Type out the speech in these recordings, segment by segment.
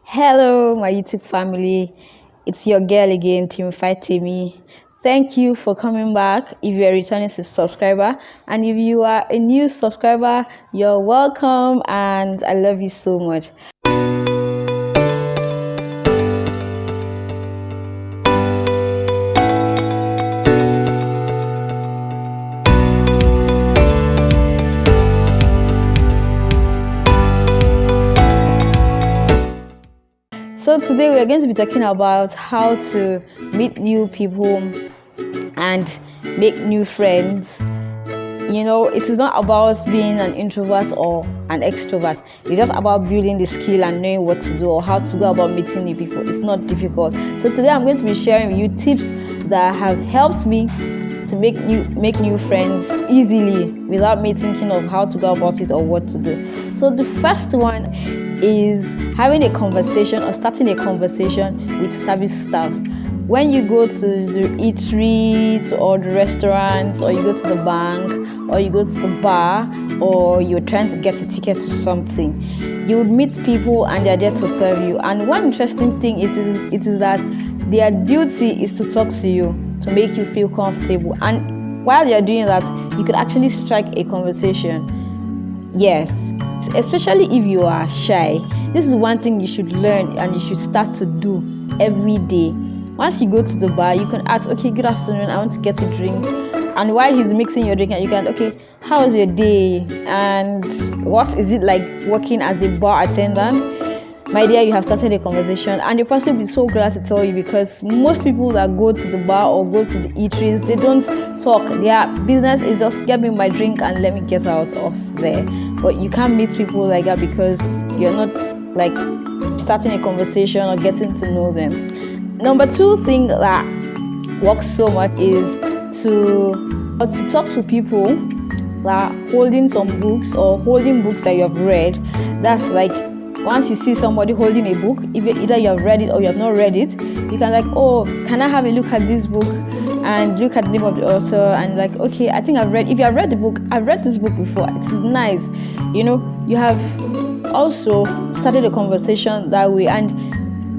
Hello, my YouTube family. It's your girl again, Timmy. Thank you for coming back. If you're a returning subscriber, and if you are a new subscriber, you're welcome, and I love you so much. So today we're going to be talking about how to meet new people and make new friends. It is not about being an introvert or an extrovert. It's just about building the skill and knowing what to do or how to go about meeting new people. It's not difficult. So today I'm going to be sharing with you tips that have helped me to make new friends easily without me thinking of how to go about it or what to do. So the first one is having a conversation or starting a conversation with service staffs. When you go to the eatery or the restaurant, or you go to the bank, or you go to the bar, or you're trying to get a ticket to something, you would meet people and they're there to serve you. And one interesting thing it is that their duty is to talk to you, to make you feel comfortable. And while you're doing that, you could actually strike a conversation. Yes, especially if you are shy. This is one thing you should learn and you should start to do every day. Once you go to the bar, you can ask, okay, good afternoon, I want to get a drink. And while he's mixing your drink, you can, okay, how was your day? And what is it like working as a bar attendant? My dear, you have started a conversation, and the person will be so glad to tell you, because most people that go to the bar or go to the eateries, they don't talk. Their business is just get me my drink and let me get out of there. But you can't meet people like that because you're not like starting a conversation or getting to know them. Number two thing that works so much is to talk to people that are holding some books or holding books that you have read. That's like, once you see somebody holding a book, either you have read it or you have not read it, you can like, oh, can I have a look at this book? And look at the name of the author and like, okay, I think if you have read the book, I've read this book before. It is nice. You have also started a conversation that way, and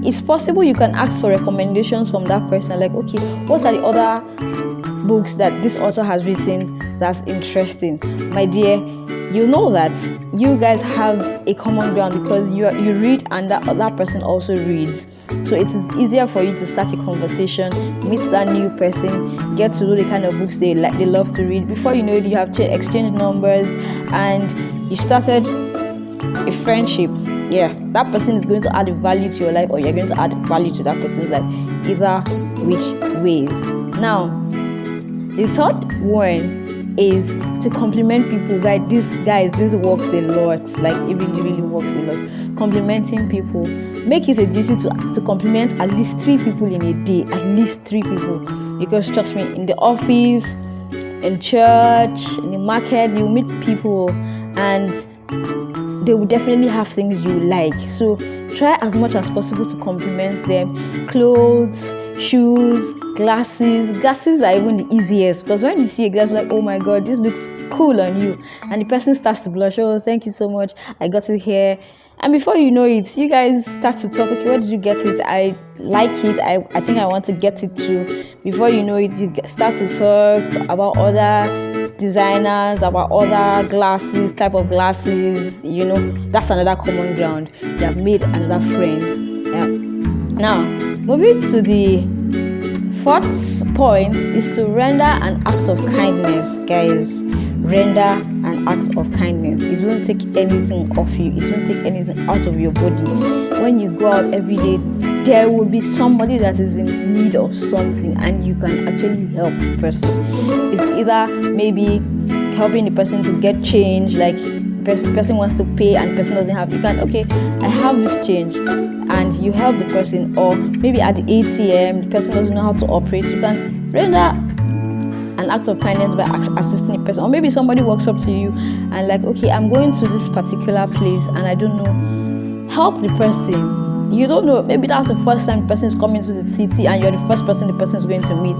it's possible you can ask for recommendations from that person. Like, okay, what are the other books that this author has written that's interesting? My dear, you know that you guys have a common ground because you read and that person also reads. So it is easier for you to start a conversation, meet that new person, get to know the kind of books they love to read. Before you know it, you have exchanged numbers and you started a friendship. Yeah, that person is going to add value to your life, or you're going to add value to that person's life, either which ways. Now, the third one is to compliment people. This works a lot. Like, it really works a lot. Complimenting people. Make it a duty to compliment at least 3 people in a day. At least 3 people. Because trust me, in the office, in church, in the market, you meet people and they will definitely have things you like. So try as much as possible to compliment them. Clothes, shoes, glasses. Glasses are even the easiest, because when you see a glass, like, oh my god, this looks cool on you, and the person starts to blush. Oh, thank you so much, I got it here. And before you know it, you guys start to talk. Okay, where did you get it? I like it. I think I want to get it too. Before you know it, you start to talk about other designers, about other glasses, type of glasses. That's another common ground. You have made another friend. Yeah. Now, moving to the fourth point is to render an act of kindness. Guys, render an act of kindness. It won't take anything off you. It won't take anything out of your body. When you go out every day, there will be somebody that is in need of something, and you can actually help the person. It's either maybe helping the person to get change, like the person wants to pay and the person doesn't have. You can, okay, I have this change, and you help the person. Or maybe at the ATM, the person doesn't know how to operate. You can render an act of kindness by assisting the person. Or maybe somebody walks up to you and like, okay, I'm going to this particular place and I don't know. Help the person. You don't know, maybe that's the first time the person is coming to the city and you're the first person the person is going to meet.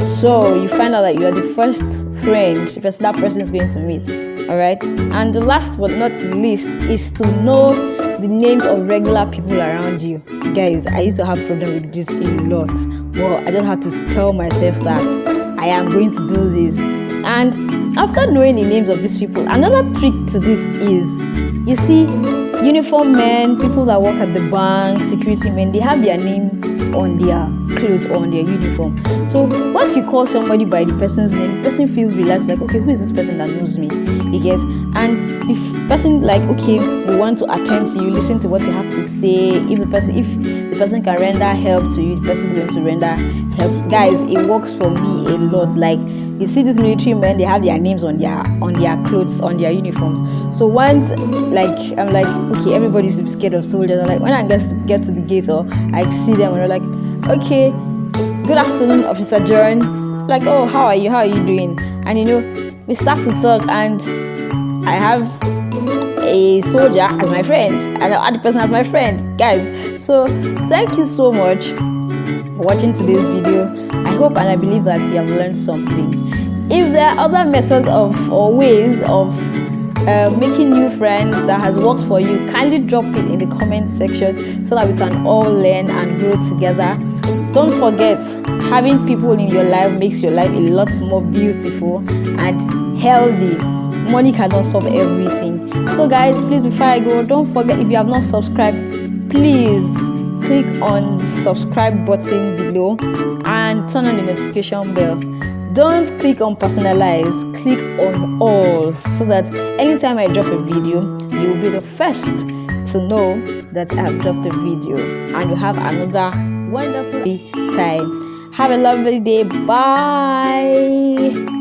So you find out that you're the first friend that person is going to meet. All right. And the last but not the least is to know the names of regular people around you. Guys, I used to have problem with this a lot. Well, I just had to tell myself that I am going to do this. And after knowing the names of these people, another trick to this is, you see, uniform men, people that work at the bank, security men, they have their names on their clothes or on their uniform. So once you call somebody by the person's name, the person feels relaxed, like, okay, who is this person that knows me? You get? And if person like, okay, we want to attend to you, listen to what you have to say. If the person can render help to you, the person is going to render help. Guys, it works for me a lot. Like, you see these military men, they have their names on their clothes, on their uniforms. So once, like, I'm like, okay, everybody used to be scared of soldiers. I'm like, when I get to the gate or I see them and they're like, okay, good afternoon, Officer John. Like, oh, how are you doing? And we start to talk, and I have a soldier as my friend, and I add the person as my friend, guys. So thank you so much for watching today's video. I hope and I believe that you have learned something. If there are other methods or ways of making new friends that has worked for you, kindly drop it in the comment section so that we can all learn and grow together. Don't forget, having people in your life makes your life a lot more beautiful and healthy. Money cannot solve everything. So guys, please, before I go, don't forget, if you have not subscribed, please click on the subscribe button below and turn on the notification bell. Don't click on personalize, click on all, so that anytime I drop a video, you will be the first to know that I have dropped a video, and you have another wonderful time. Have a lovely day. Bye.